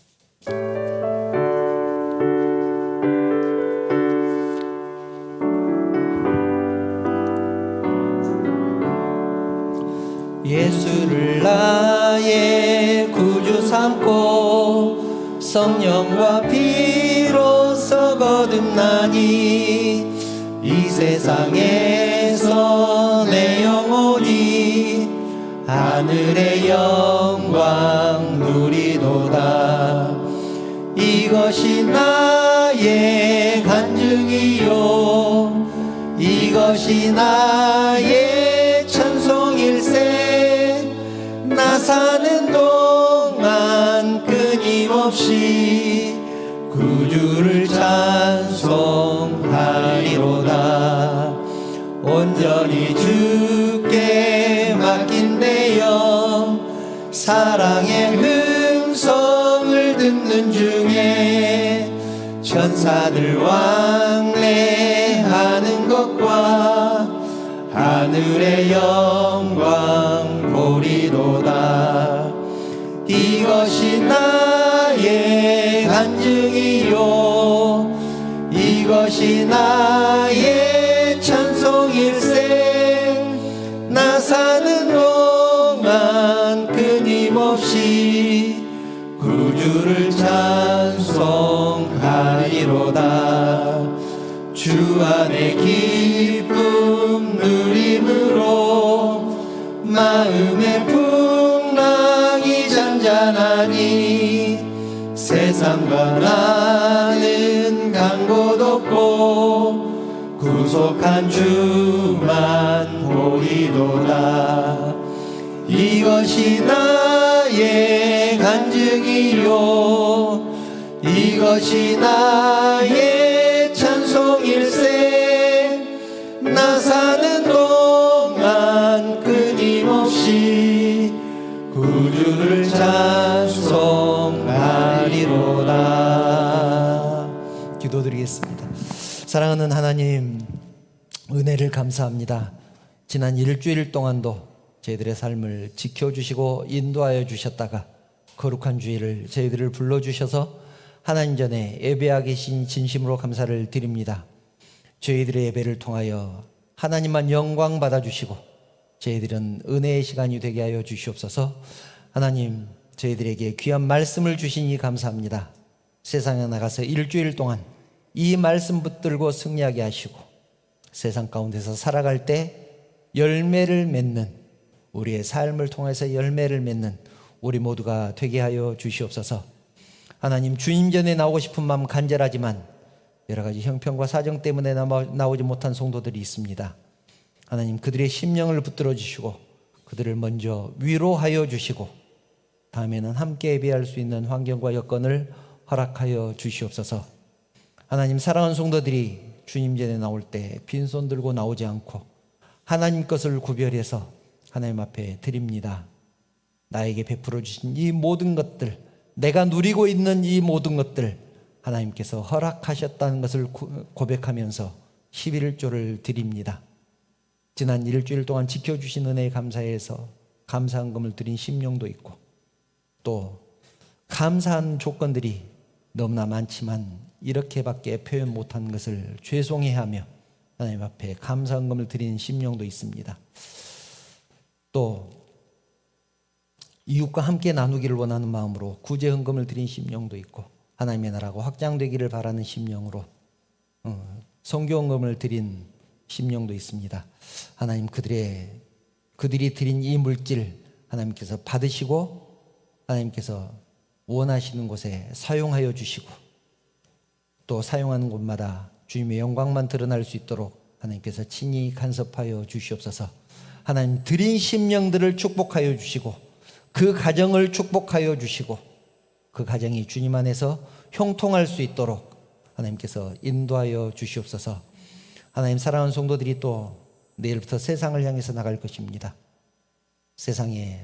예수를 나의 구주 삼고 성령과 피로써 거듭나니 이 세상에서 내 영혼이 하늘의 영광 누리도다. 이것이 나의 간증이요 이것이 나의 찬송일세. 나 사는 동안 끊임없이 구주를 찬송하리로다. 온전히 주께 맡긴대요. 사랑의 음성을 듣는 중에 천사들 왕래하는 것과 하늘의 영광 보리로다. 이것이 나의 간증이요 이것이 나의 찬송일세. 나 사는 동안 끊임없이 구주를 찬송하리로다. 주 안에 기쁨 누림으로 마음의 풍랑이 잔잔하니 세상과 나는 간 곳 없고 구속한 주만 보이도다. 이것이 나의 간증이요 이것이 나의 찬송일세. 나 사는 동안 끊임없이 구주를 찬송하리로다. 기도드리겠습니다. 사랑하는 하나님, 은혜를 감사합니다. 지난 일주일 동안도 저희들의 삶을 지켜주시고 인도하여 주셨다가 거룩한 주일을 저희들을 불러주셔서 하나님 전에 예배하게 계신 진심으로 감사를 드립니다. 저희들의 예배를 통하여 하나님만 영광 받아주시고 저희들은 은혜의 시간이 되게 하여 주시옵소서. 하나님, 저희들에게 귀한 말씀을 주시니 감사합니다. 세상에 나가서 일주일 동안 이 말씀 붙들고 승리하게 하시고 세상 가운데서 살아갈 때 열매를 맺는, 우리의 삶을 통해서 열매를 맺는 우리 모두가 되게 하여 주시옵소서. 하나님, 주님 전에 나오고 싶은 마음 간절하지만 여러 가지 형편과 사정 때문에 나오지 못한 성도들이 있습니다. 하나님, 그들의 심령을 붙들어 주시고 그들을 먼저 위로하여 주시고 다음에는 함께 예배할 수 있는 환경과 여건을 허락하여 주시옵소서. 하나님, 사랑하는 성도들이 주님 전에 나올 때 빈손 들고 나오지 않고 하나님 것을 구별해서 하나님 앞에 드립니다. 나에게 베풀어 주신 이 모든 것들, 내가 누리고 있는 이 모든 것들 하나님께서 허락하셨다는 것을 고백하면서 11조를 드립니다. 지난 일주일 동안 지켜주신 은혜에 감사해서 감사한금을 드린 심령도 있고 또 감사한 조건들이 너무나 많지만 이렇게밖에 표현 못한 것을 죄송해하며 하나님 앞에 감사한금을 드리는 심령도 있습니다. 또 이웃과 함께 나누기를 원하는 마음으로 구제헌금을 드린 심령도 있고 하나님의 나라가 확장되기를 바라는 심령으로 선교헌금을 드린 심령도 있습니다. 하나님, 그들이 드린 이 물질 하나님께서 받으시고 하나님께서 원하시는 곳에 사용하여 주시고 또 사용하는 곳마다 주님의 영광만 드러날 수 있도록 하나님께서 친히 간섭하여 주시옵소서. 하나님, 드린 심령들을 축복하여 주시고 그 가정을 축복하여 주시고 그 가정이 주님 안에서 형통할 수 있도록 하나님께서 인도하여 주시옵소서. 하나님, 사랑하는 성도들이 또 내일부터 세상을 향해서 나갈 것입니다. 세상에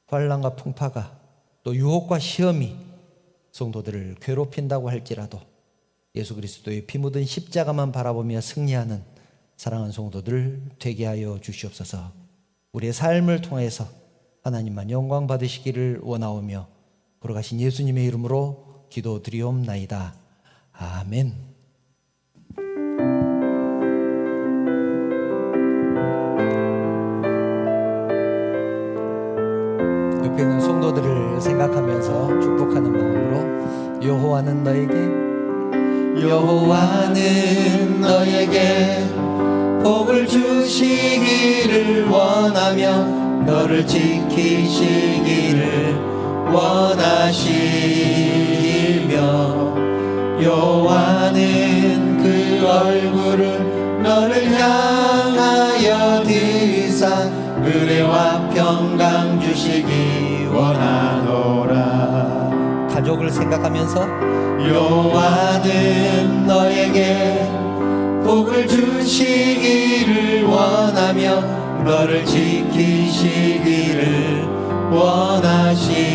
환난과 풍파가 또 유혹과 시험이 성도들을 괴롭힌다고 할지라도 예수 그리스도의 피 묻은 십자가만 바라보며 승리하는 사랑하는 성도들 되게 하여 주시옵소서. 우리의 삶을 통해서 하나님만 영광 받으시기를 원하오며 걸어가신 예수님의 이름으로 기도드리옵나이다. 아멘. 옆에 있는 성도들을 생각하면서 축복하는 마음으로 여호와는 너에게 복을 주시기를 원하며 너를 지키시기를 원하시며 여호와는 그 얼굴을 너를 향하여 드사 은혜와 평강 주시기 원하노라. 가족을 생각하면서 여호와는 너에게 복을 주시기를 원하며 너를 지키시기를 원하시며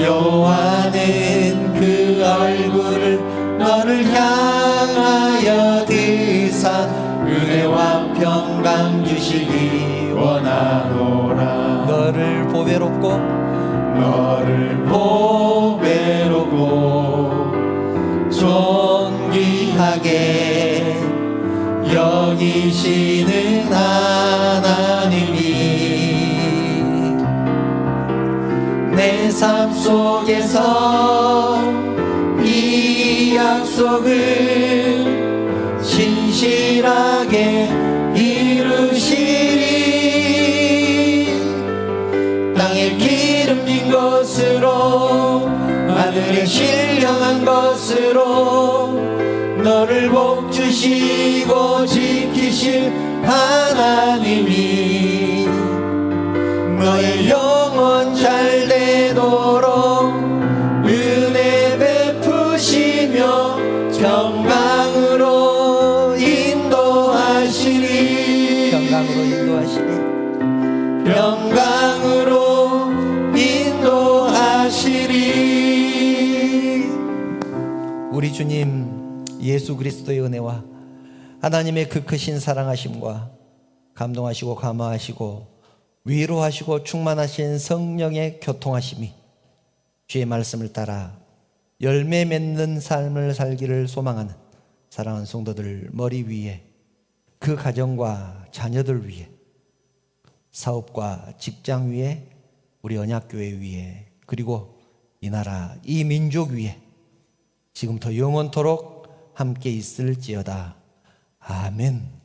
여호와는 그 얼굴을 너를 향하여 드사 은혜와 평강 주시기 원하노라. 너를 보배롭고 존귀하게 여기시는 하나님이 내 삶 속에서 이 약속을 신실하게 이루시리. 땅에 기름진 것으로 하늘에 신령한 것으로 너를 복주시고 지키실 하나님이 너의 영혼 잘 되도록 은혜 베푸시며 평강으로 인도하시리. 평강으로 인도하시리. 우리 주님 예수 그리스도의 은혜와 하나님의 그 크신 사랑하심과 감동하시고 감화하시고 위로하시고 충만하신 성령의 교통하심이 주의 말씀을 따라 열매 맺는 삶을 살기를 소망하는 사랑하는 성도들 머리 위에 그 가정과 자녀들 위에 사업과 직장 위에, 우리 언약교회 위에, 그리고 이 나라, 이 민족 위에 지금부터 영원토록 함께 있을지어다. 아멘.